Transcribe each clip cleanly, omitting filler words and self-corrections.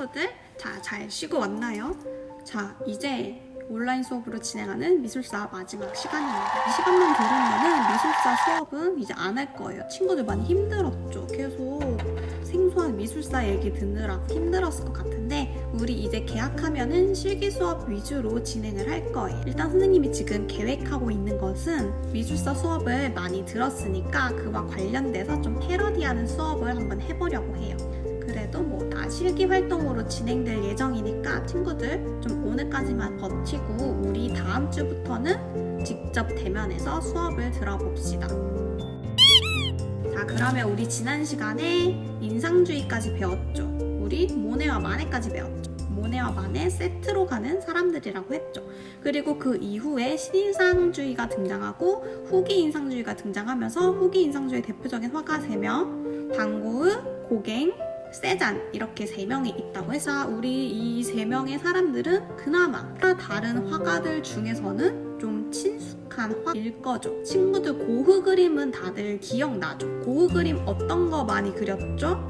친구들, 자, 잘 쉬고 왔나요? 자, 이제 온라인 수업으로 진행하는 미술사 마지막 시간입니다. 이 시간만 들으면은 미술사 수업은 이제 안 할 거예요. 친구들 많이 힘들었죠. 계속 생소한 미술사 얘기 듣느라 힘들었을 것 같은데 우리 이제 개학하면은 실기 수업 위주로 진행을 할 거예요. 일단 선생님이 지금 계획하고 있는 것은 미술사 수업을 많이 들었으니까 그와 관련돼서 좀 패러디하는 수업을 한번 해보려고 해요. 그래도 뭐 다 실기 활동으로 진행될 예정이니까 친구들 좀 오늘까지만 버티고 우리 다음 주부터는 직접 대면해서 수업을 들어봅시다. 자, 그러면 우리 지난 시간에 인상주의까지 배웠죠. 우리 모네와 마네까지 배웠죠. 모네와 마네 세트로 가는 사람들이라고 했죠. 그리고 그 이후에 신인상주의가 등장하고 후기 인상주의가 등장하면서 후기 인상주의의 대표적인 화가 3명, 방고흐, 고갱, 세잔 이렇게 3명이 있다고 해서 우리 이 3명의 사람들은 그나마 다른 화가들 중에서는 좀 친숙한 화일 거죠. 친구들 고흐 그림은 다들 기억나죠? 고흐 그림 어떤 거 많이 그렸죠?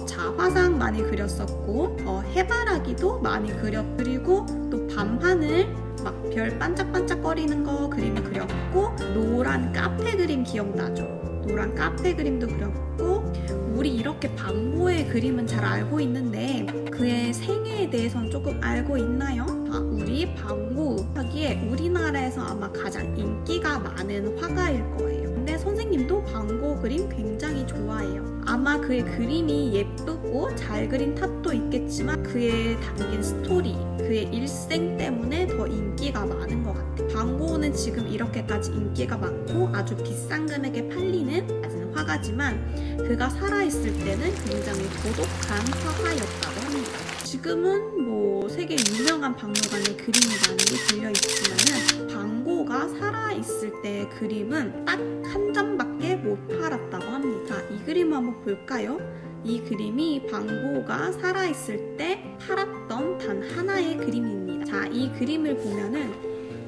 자화상 많이 그렸었고 해바라기도 많이 그리고 또 밤하늘 막 별 반짝반짝거리는 거 그림을 그렸고 노란 카페 그림 기억나죠? 노란 카페 그림도 그렸고 우리 이렇게 방고의 그림은 잘 알고 있는데 그의 생애에 대해서는 조금 알고 있나요? 우리 방고 여기에 우리나라에서 아마 가장 인기가 많은 화가일 거예요. 근데 선생님도 방고 그림 굉장히 좋아해요. 아마 그의 그림이 예쁘고 잘 그린 탓도 있겠지만 그의 담긴 스토리, 그의 일생 때문에 더 인기가 많은 것 같아요. 방고는 지금 이렇게까지 인기가 많고 아주 비싼 금액에 팔리는 화가지만 그가 살아있을 때는 굉장히 고독한 화가였다고 합니다. 지금은 뭐 세계 유명한 박물관에 그림이 많이 들려있지만은 방고가 살아있을 때의 그림은 딱 한 점밖에 못 팔았다고 합니다. 이 그림을 한번 볼까요? 이 그림이 방고가 살아있을 때 팔았던 단 하나의 그림입니다. 자, 이 그림을 보면은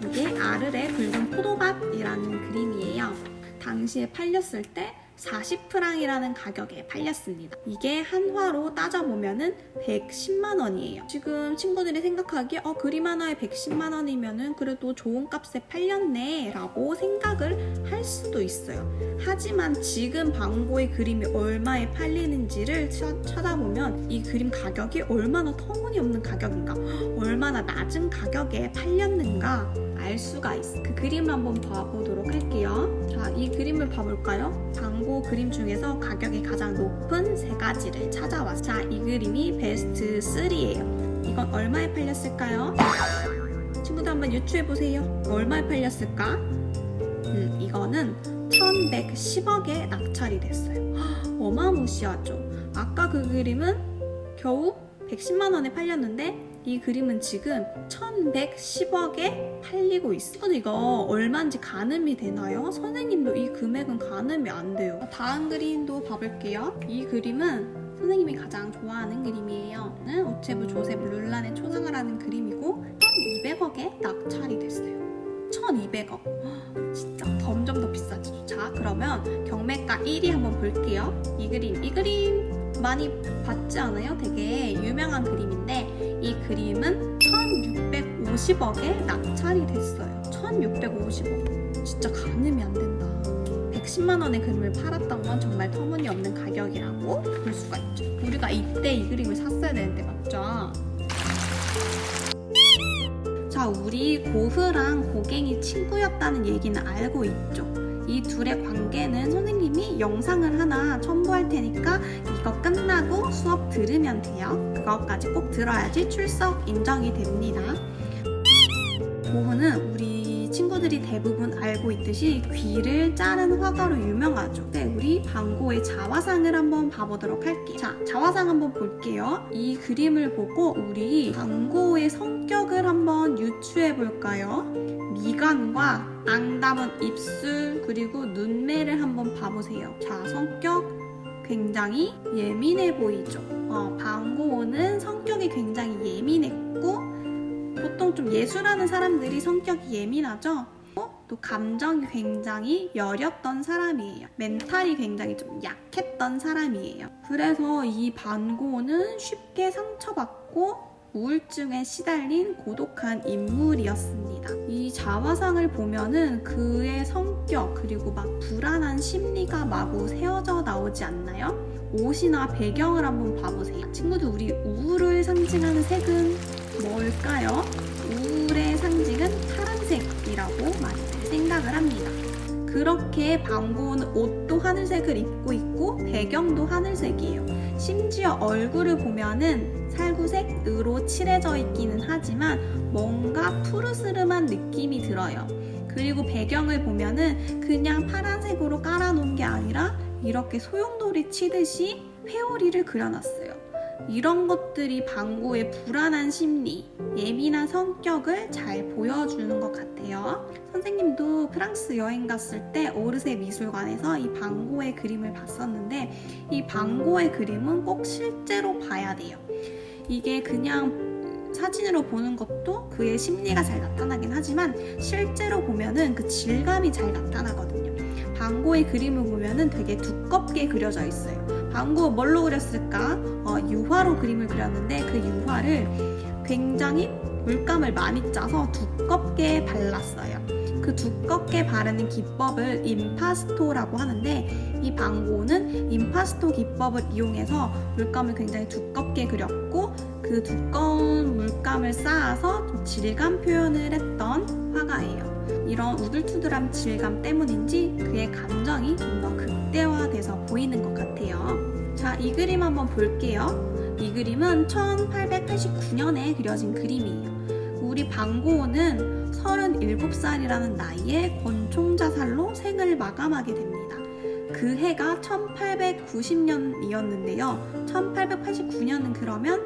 이게 아르레 붉은 포도밭이라는 그림이에요. 당시에 팔렸을 때 40프랑이라는 가격에 팔렸습니다. 이게 한화로 따져보면은 110만 원이에요. 지금 친구들이 생각하기에 그림 하나에 110만 원이면은 그래도 좋은 값에 팔렸네 라고 생각을 할 수도 있어요. 하지만 지금 방고의 그림이 얼마에 팔리는지를 찾아보면 이 그림 가격이 얼마나 터무니없는 가격인가, 얼마나 낮은 가격에 팔렸는가 알 수가 있어요. 그 그림을 한번 봐보도록 할게요. 자, 이 그림을 봐볼까요? 방고 그림 중에서 가격이 가장 높은 3가지를 찾아왔어요. 자, 이 그림이 베스트 3예요. 이건 얼마에 팔렸을까요? 친구들 한번 유추해보세요. 얼마에 팔렸을까? 이거는 1110억에 낙찰이 됐어요. 어마무시하죠. 아까 그 그림은 겨우 110만 원에 팔렸는데 이 그림은 지금 1110억에 팔리고 있어요. 이거 얼마인지 가늠이 되나요? 선생님도 이 금액은 가늠이 안 돼요. 다음 그림도 봐볼게요. 이 그림은 선생님이 가장 좋아하는 그림이에요. 오체브 조셉 룰란의 초상을 하는 그림이고 1200억에 낙찰이 됐어요. 1200억. 진짜 점점 더 비싸지죠. 자, 그러면 경매가 1위 한번 볼게요. 이 그림 많이 봤지 않아요? 되게 유명한 그림인데 이 그림은 1650억에 낙찰이 됐어요. 1650억. 진짜 가늠이 안 된다. 110만 원의 그림을 팔았던 건 정말 터무니없는 가격이라고 볼 수가 있죠. 우리가 이때 이 그림을 샀어야 되는데 맞죠? 자, 우리 고흐랑 고갱이 친구였다는 얘기는 알고 있죠. 이 둘의 관계는 선생님이 영상을 하나 첨부할 테니까 이거 끝나고 수업 들으면 돼요. 그것까지 꼭 들어야지 출석 인정이 됩니다. 고흐는 우리 친구들이 대부분 알고 있듯이 귀를 자른 화가로 유명하죠. 네, 우리 방고의 자화상을 한번 봐보도록 할게요. 자, 자화상 한번 볼게요. 이 그림을 보고 우리 방고의 성격을 한번 유추해 볼까요? 미간과 앙담은 입술 그리고 눈매를 한번 봐보세요. 자, 성격 굉장히 예민해 보이죠. 방고는 성격이 굉장히 예민했고 보통 좀 예술하는 사람들이 성격이 예민하죠. 또 감정이 굉장히 여렸던 사람이에요. 멘탈이 굉장히 좀 약했던 사람이에요. 그래서 이 반고는 쉽게 상처받고 힘들었고 우울증에 시달린 고독한 인물이었습니다. 이 자화상을 보면은 그의 성격 그리고 막 불안한 심리가 마구 세워져 나오지 않나요? 옷이나 배경을 한번 봐보세요. 친구들, 우리 우울을 상징하는 색은 뭘까요? 우울의 상징은 파란색이라고 많이들 생각을 합니다. 그렇게 방고는 옷도 하늘색을 입고 있고 배경도 하늘색이에요. 심지어 얼굴을 보면은 살구색으로 칠해져 있기는 하지만 뭔가 푸르스름한 느낌이 들어요. 그리고 배경을 보면은 그냥 파란색으로 깔아놓은 게 아니라 이렇게 소용돌이 치듯이 회오리를 그려놨어요. 이런 것들이 방고의 불안한 심리, 예민한 성격을 잘 보여주는 것 같아요. 선생님도 프랑스 여행 갔을 때 오르세 미술관에서 이 방고의 그림을 봤었는데 이 방고의 그림은 꼭 실제로 봐야 돼요. 이게 그냥 사진으로 보는 것도 그의 심리가 잘 나타나긴 하지만 실제로 보면은 그 질감이 잘 나타나거든요. 방고의 그림을 보면은 되게 두껍게 그려져 있어요. 방고 뭘로 그렸을까? 유화로 그림을 그렸는데 그 유화를 굉장히 물감을 많이 짜서 두껍게 발랐어요. 그 두껍게 바르는 기법을 임파스토라고 하는데 이 방고는 임파스토 기법을 이용해서 물감을 굉장히 두껍게 그렸고 그 두꺼운 물감을 쌓아서 좀 질감 표현을 했던 화가예요. 이런 우둘투둘한 질감 때문인지 그의 감정이 좀 더 극대화돼서 보이는 것 같아요. 자, 이 그림 한번 볼게요. 이 그림은 1889년에 그려진 그림이에요. 우리 방고는 37살이라는 나이에 권총자살로 생을 마감하게 됩니다. 그 해가 1890년이었는데요. 1889년은 그러면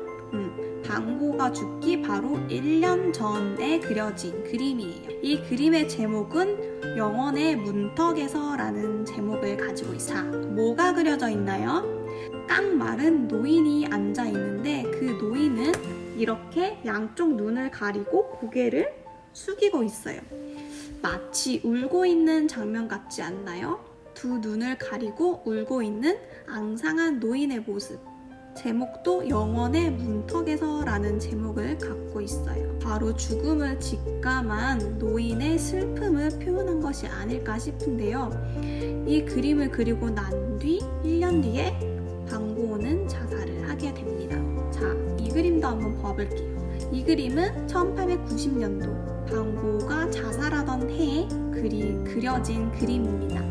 방고가 죽기 바로 1년 전에 그려진 그림이에요. 이 그림의 제목은 영원의 문턱에서라는 제목을 가지고 있어요. 자, 뭐가 그려져 있나요? 깡마른 노인이 앉아 있는데 그 노인은 이렇게 양쪽 눈을 가리고 고개를 숙이고 있어요. 마치 울고 있는 장면 같지 않나요? 두 눈을 가리고 울고 있는 앙상한 노인의 모습. 제목도 영원의 문턱에서라는 제목을 갖고 있어요. 바로 죽음을 직감한 노인의 슬픔을 표현한 것이 아닐까 싶은데요. 이 그림을 그리고 난 뒤 1년 뒤에 방고는 자살을 하게 됩니다. 자, 이 그림도 한번 봐볼게요. 이 그림은 1890년도 방고가 자살하던 해에 그려진 그림입니다.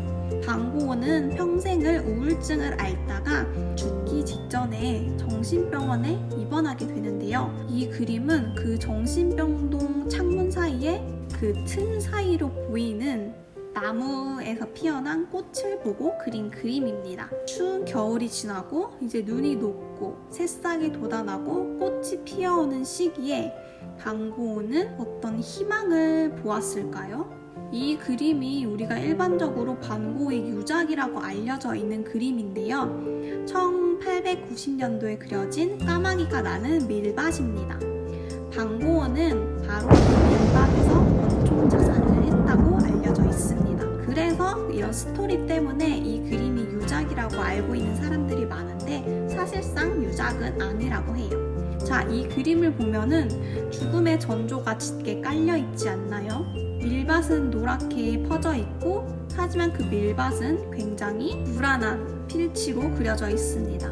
방고는 평생을 우울증을 앓다가 죽기 직전에 정신병원에 입원하게 되는데요. 이 그림은 그 정신병동 창문 사이에 그 틈 사이로 보이는 나무에서 피어난 꽃을 보고 그린 그림입니다. 추운 겨울이 지나고 이제 눈이 녹고 새싹이 돋아나고 꽃이 피어오는 시기에 방고는 어떤 희망을 보았을까요? 이 그림이 우리가 일반적으로 방고의 유작이라고 알려져 있는 그림인데요. 1890년도에 그려진 까마귀가 나는 밀밭입니다. 방고는 바로 이 밀밭에서 권총 자살을 했다고 알려져 있습니다. 그래서 이런 스토리 때문에 이 그림이 유작이라고 알고 있는 사람들이 많은데 사실상 유작은 아니라고 해요. 자, 이 그림을 보면은 죽음의 전조가 짙게 깔려 있지 않나요? 밀밭은 노랗게 퍼져 있고 하지만 그 밀밭은 굉장히 불안한 필치로 그려져 있습니다.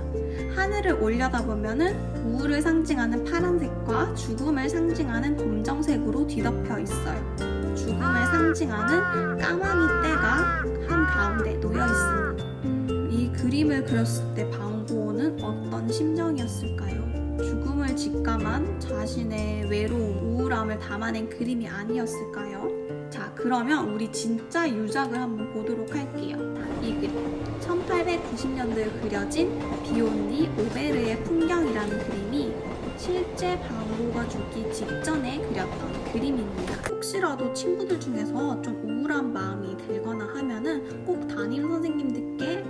하늘을 올려다보면은 우울을 상징하는 파란색과 죽음을 상징하는 검정색으로 뒤덮여 있어요. 죽음을 상징하는 까마귀 떼가 한가운데 놓여 있습니다. 이 그림을 그렸을 때 방고는 어떤 심정이었을까요? 죽음을 직감한 자신의 외로움, 우울함을 담아낸 그림이 아니었을까요? 자, 그러면 우리 진짜 유작을 한번 보도록 할게요. 이 그림 1890년도에 그려진 비온니 오베르의 풍경이라는 그림이 실제 방고가 죽기 직전에 그렸던 그림입니다. 혹시라도 친구들 중에서 좀 우울한 마음이 들거나 하면은 꼭 담임 선생님들께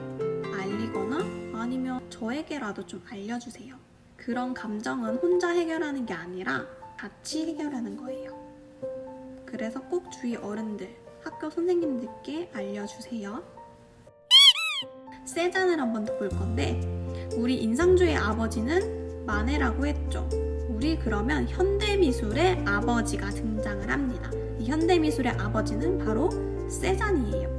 알리거나 아니면 저에게라도 좀 알려주세요. 그런 감정은 혼자 해결하는 게 아니라 같이 해결하는 거예요. 그래서 꼭 주위 어른들, 학교 선생님들께 알려주세요. 세잔을 한번 더 볼 건데 우리 인상주의 아버지는 마네라고 했죠. 우리 그러면 현대미술의 아버지가 등장을 합니다. 이 현대미술의 아버지는 바로 세잔이에요.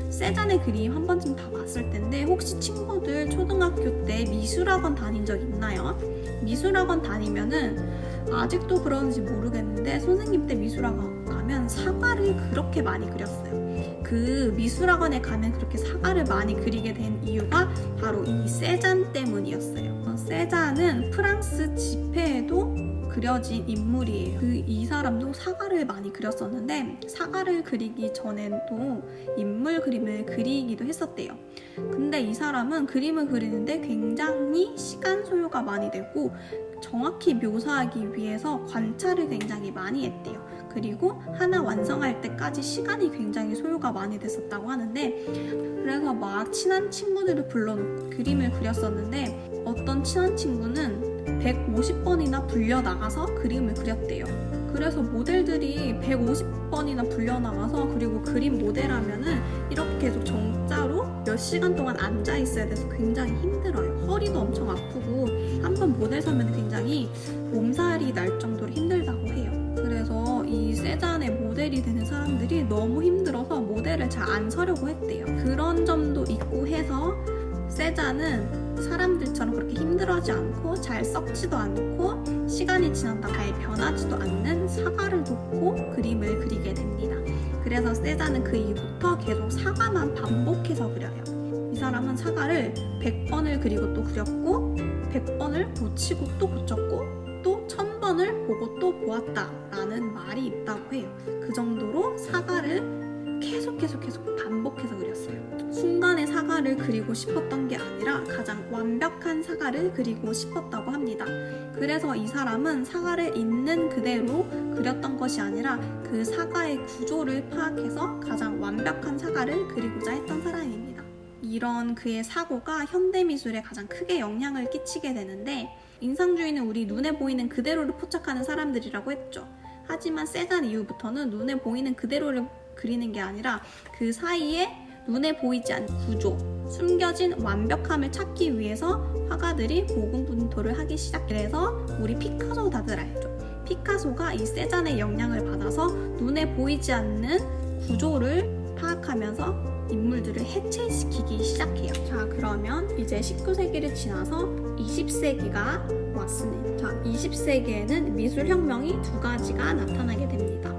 세잔의 그림 한 번쯤 다 봤을 텐데 혹시 친구들 초등학교 때 미술학원 다닌 적 있나요? 미술학원 다니면은 아직도 그런지 모르겠는데 선생님 때 미술학원 가면 사과를 그렇게 많이 그렸어요. 그 미술학원에 가면 그렇게 사과를 많이 그리게 된 이유가 바로 이 세잔 때문이었어요. 세잔은 프랑스 지폐에도 그려진 인물이에요. 이 사람도 사과를 많이 그렸었는데 사과를 그리기 전에도 인물 그림을 그리기도 했었대요. 근데 이 사람은 그림을 그리는데 굉장히 시간 소요가 많이 되고 정확히 묘사하기 위해서 관찰을 굉장히 많이 했대요. 그리고 하나 완성할 때까지 시간이 굉장히 소요가 많이 됐었다고 하는데 그래서 막 친한 친구들을 불러놓고 그림을 그렸었는데 어떤 친한 친구는 150번이나 불려나가서 그림을 그렸대요. 그래서 모델들이 150번이나 불려나가서 그리고 그림 모델하면은 이렇게 계속 정자로 몇 시간 동안 앉아 있어야 돼서 굉장히 힘들어요. 허리도 엄청 아프고 한번 모델 서면 굉장히 몸살이 날 정도로 힘들다고 해요. 그래서 이 세잔의 모델이 되는 사람들이 너무 힘들어서 모델을 잘 안 서려고 했대요. 그런 점도 있고 해서 세잔은 사람들처럼 그렇게 힘들어하지 않고 잘 썩지도 않고 시간이 지난다고 잘 변하지도 않는 사과를 놓고 그림을 그리게 됩니다. 그래서 세잔은 그 이후부터 계속 사과만 반복해서 그려요. 이 사람은 사과를 100번을 그리고 또 그렸고 100번을 고치고 또 고쳤고 또 1000번을 보고 또 보았다 라는 말이 있다고 해요. 그 정도로 사과를 계속 반복해서 그렸어요. 순간의 사과를 그리고 싶었던 게 아니라 가장 완벽한 사과를 그리고 싶었다고 합니다. 그래서 이 사람은 사과를 있는 그대로 그렸던 것이 아니라 그 사과의 구조를 파악해서 가장 완벽한 사과를 그리고자 했던 사람입니다. 이런 그의 사고가 현대미술에 가장 크게 영향을 끼치게 되는데 인상주의는 우리 눈에 보이는 그대로를 포착하는 사람들이라고 했죠. 하지만 세잔 이후부터는 눈에 보이는 그대로를 그리는 게 아니라 그 사이에 눈에 보이지 않는 구조, 숨겨진 완벽함을 찾기 위해서 화가들이 고군분투를 하기 시작해서 우리 피카소 다들 알죠? 피카소가 이 세잔의 영향을 받아서 눈에 보이지 않는 구조를 파악하면서 인물들을 해체시키기 시작해요. 자, 그러면 이제 19세기를 지나서 20세기가 왔습니다. 자, 20세기에는 미술혁명이 두 가지가 나타나게 됩니다.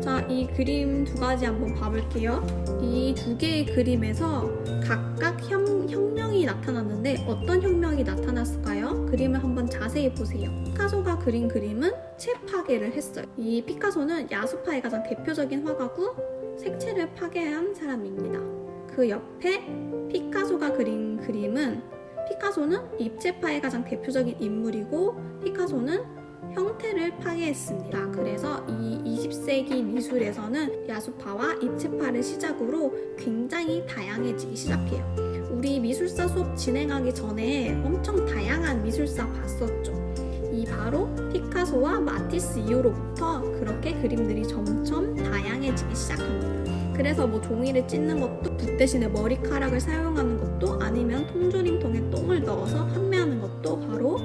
자, 이 그림 두 가지 한번 봐볼게요. 이 두 개의 그림에서 각각 혁명이 나타났는데 어떤 혁명이 나타났을까요? 그림을 한번 자세히 보세요. 피카소가 그린 그림은 체 파괴를 했어요. 이 피카소는 야수파의 가장 대표적인 화가고 색채를 파괴한 사람입니다. 그 옆에 피카소가 그린 그림은 피카소는 입체파의 가장 대표적인 인물이고 피카소는 형태를 파괴했습니다. 그래서 이 20세기 미술에서는 야수파와 입체파를 시작으로 굉장히 다양해지기 시작해요. 우리 미술사 수업 진행하기 전에 엄청 다양한 미술사 봤었죠. 이 바로 피카소와 마티스 이후로부터 그렇게 그림들이 점점 다양해지기 시작합니다. 그래서 뭐 종이를 찢는 것도 붓 대신에 머리카락을 사용하는 것도 아니면 통조림통에 똥을 넣어서 판매하는 것도 바로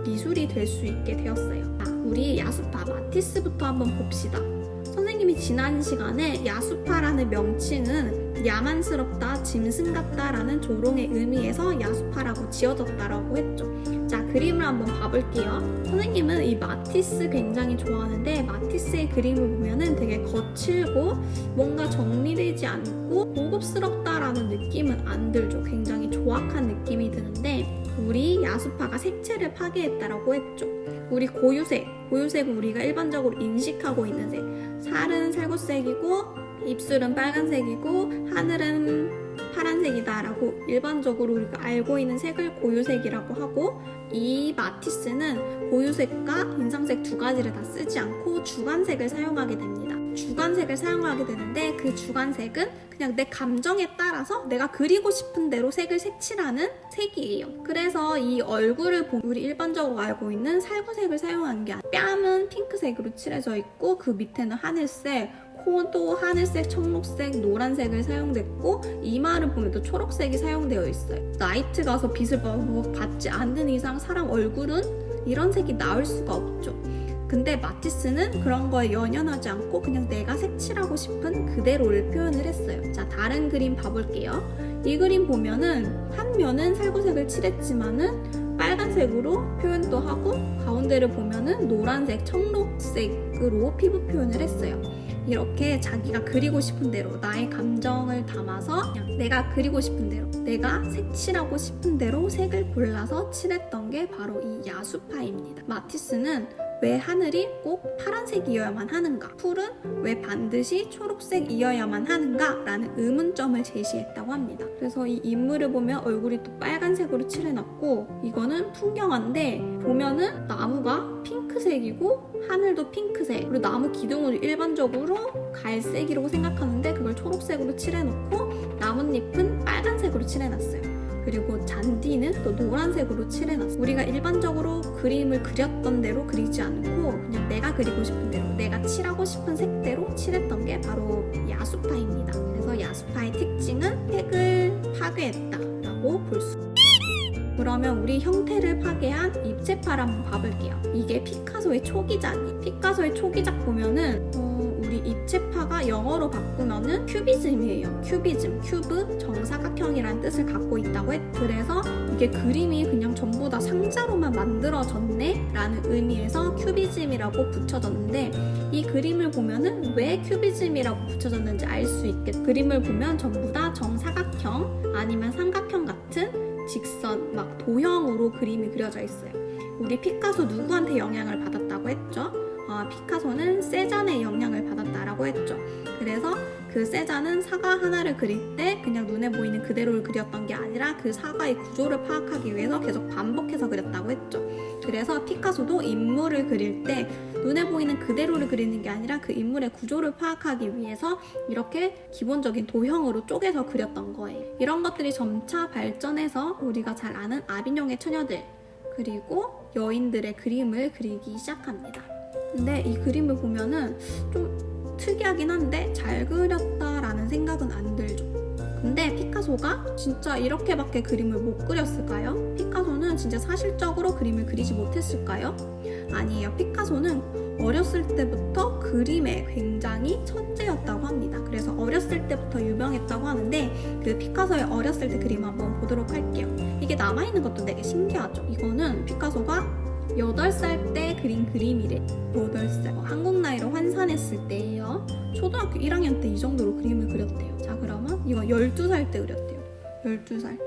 미술이 될 수 있게 되었어요. 자, 우리 야수파 마티스부터 한번 봅시다. 선생님이 지난 시간에 야수파라는 명칭은 야만스럽다, 짐승 같다라는 조롱의 의미에서 야수파라고 지어졌다라고 했죠. 자, 그림을 한번 봐볼게요. 선생님은 이 마티스 굉장히 좋아하는데 마티스의 그림을 보면은 되게 거칠고 뭔가 정리되지 않고 고급스럽다라는 느낌은 안 들죠. 굉장히 조악한 느낌이 드는데 우리 야수파가 색채를 파괴했다라고 했죠. 우리 고유색은 우리가 일반적으로 인식하고 있는 색. 살은 살구색이고 입술은 빨간색이고 하늘은 파란색이다라고 일반적으로 우리가 알고 있는 색을 고유색이라고 하고 이 마티스는 고유색과 인상색 두 가지를 다 쓰지 않고 주관색을 사용하게 됩니다. 주관색을 사용하게 되는데 그 주관색은 그냥 내 감정에 따라서 내가 그리고 싶은 대로 색을 색칠하는 색이에요. 그래서 이 얼굴을 보면 우리 일반적으로 알고 있는 살구색을 사용하는 게 아니라 뺨은 핑크색으로 칠해져 있고 그 밑에는 하늘색, 코도 하늘색, 청록색, 노란색을 사용됐고 이마를 보면 또 초록색이 사용되어 있어요. 나이트 가서 빛을 받지 않는 이상 사람 얼굴은 이런 색이 나올 수가 없죠. 근데 마티스는 그런 거에 연연하지 않고 그냥 내가 색칠하고 싶은 그대로를 표현을 했어요. 자, 다른 그림 봐볼게요. 이 그림 보면은 한 면은 살구색을 칠했지만은 빨간색으로 표현도 하고 가운데를 보면은 노란색, 청록색으로 피부 표현을 했어요. 이렇게 자기가 그리고 싶은 대로 나의 감정을 담아서 그냥 내가 그리고 싶은 대로 내가 색칠하고 싶은 대로 색을 골라서 칠했던 게 바로 이 야수파입니다. 마티스는 왜 하늘이 꼭 파란색이어야만 하는가? 풀은 왜 반드시 초록색이어야만 하는가? 라는 의문점을 제시했다고 합니다. 그래서 이 인물을 보면 얼굴이 또 빨간색으로 칠해놨고 이거는 풍경화인데 보면은 나무가 핑크색이고 하늘도 핑크색 그리고 나무 기둥을 일반적으로 갈색이라고 생각하는데 그걸 초록색으로 칠해놓고 나뭇잎은 빨간색으로 칠해놨어요. 그리고 잔디는 또 노란색으로 칠해놨어. 우리가 일반적으로 그림을 그렸던 대로 그리지 않고 그냥 내가 그리고 싶은 대로 내가 칠하고 싶은 색대로 칠했던 게 바로 야수파입니다. 그래서 야수파의 특징은 색을 파괴했다라고 볼 수 있습니다. 그러면 우리 형태를 파괴한 입체파를 한번 봐볼게요. 이게 피카소의 초기작이에요. 피카소의 초기작 보면은 우리 입체파가 영어로 바꾸면은 큐비즘이에요. 큐비즘, 큐브, 정사각형이라는 뜻을 갖고 있다고 했. 그래서 이게 그림이 그냥 전부 다 상자로만 만들어졌네 라는 의미에서 큐비즘이라고 붙여졌는데 이 그림을 보면은 왜 큐비즘이라고 붙여졌는지 알 수 있게 그림을 보면 전부 다 정사각형 아니면 삼각형 같은 직선, 막 도형으로 그림이 그려져 있어요. 우리 피카소 누구한테 영향을 받았다고 했죠? 피카소는 세잔의 영향을 받았다라고 했죠. 그래서 그 세잔은 사과 하나를 그릴 때 그냥 눈에 보이는 그대로를 그렸던 게 아니라 그 사과의 구조를 파악하기 위해서 계속 반복해서 그렸다고 했죠. 그래서 피카소도 인물을 그릴 때 눈에 보이는 그대로를 그리는 게 아니라 그 인물의 구조를 파악하기 위해서 이렇게 기본적인 도형으로 쪼개서 그렸던 거예요. 이런 것들이 점차 발전해서 우리가 잘 아는 아비뇽의 처녀들 그리고 여인들의 그림을 그리기 시작합니다. 근데 이 그림을 보면은 좀 특이하긴 한데 잘 그렸다라는 생각은 안 들죠. 근데 피카소가 진짜 이렇게밖에 그림을 못 그렸을까요? 피카소는 진짜 사실적으로 그림을 그리지 못했을까요? 아니에요. 피카소는 어렸을 때부터 그림에 굉장히 천재였다고 합니다. 그래서 어렸을 때부터 유명했다고 하는데 그 피카소의 어렸을 때 그림 한번 보도록 할게요. 이게 남아있는 것도 되게 신기하죠. 이거는 피카소가 8살 때 그린 그림이래. 8살. 한국 나이로 환산했을 때예요. 초등학교 1학년 때 이 정도로 그림을 그렸대요. 자, 그러면 이거 12살 때 그렸대요. 12살.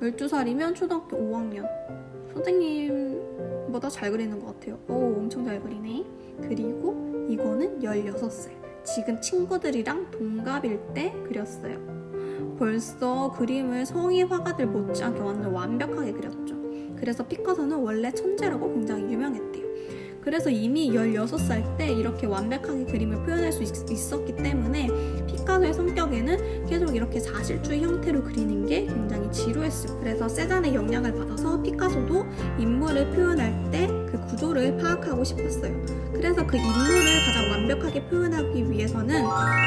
12살이면 초등학교 5학년. 선생님보다 잘 그리는 것 같아요. 오, 엄청 잘 그리네. 그리고 이거는 16살. 지금 친구들이랑 동갑일 때 그렸어요. 벌써 그림을 성인 화가들 못지않게 완전 완벽하게 그렸죠. 그래서 피카소는 원래 천재라고 굉장히 유명했대요. 그래서 이미 16살 때 이렇게 완벽하게 그림을 표현할 수 있었기 때문에 피카소의 성격에는 계속 이렇게 사실주의 형태로 그리는 게 굉장히 지루했어요. 그래서 세잔의 영향을 받아서 피카소도 인물을 표현할 때 그 구조를 파악하고 싶었어요. 그래서 그 인물을 가장 완벽하게 표현하기 위해서는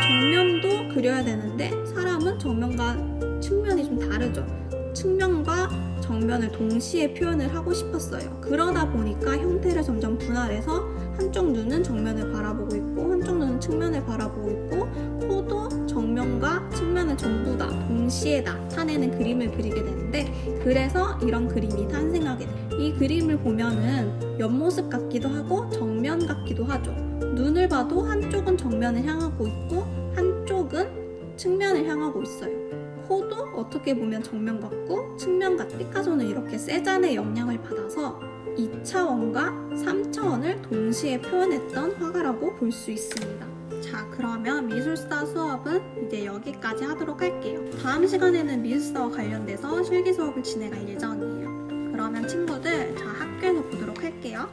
정면도 그려야 되는데 사람은 정면과 측면이 좀 다르죠. 측면과 정면을 동시에 표현을 하고 싶었어요. 그러다 보니까 형태를 점점 분할해서 한쪽 눈은 정면을 바라보고 있고 한쪽 눈은 측면을 바라보고 있고 코도 정면과 측면을 전부 다 동시에 나타내는 그림을 그리게 되는데 그래서 이런 그림이 탄생하게 돼요. 이 그림을 보면은 옆모습 같기도 하고 정면 같기도 하죠. 눈을 봐도 한쪽은 정면을 향하고 있고 한쪽은 측면을 향하고 있어요. 코도 어떻게 보면 정면 같고 측면 같고 피카소는 이렇게 세잔의 영향을 받아서 2차원과 3차원을 동시에 표현했던 화가라고 볼 수 있습니다. 자, 그러면 미술사 수업은 이제 여기까지 하도록 할게요. 다음 시간에는 미술사와 관련돼서 실기 수업을 진행할 예정이에요. 그러면 친구들, 자, 학교에서 보도록 할게요.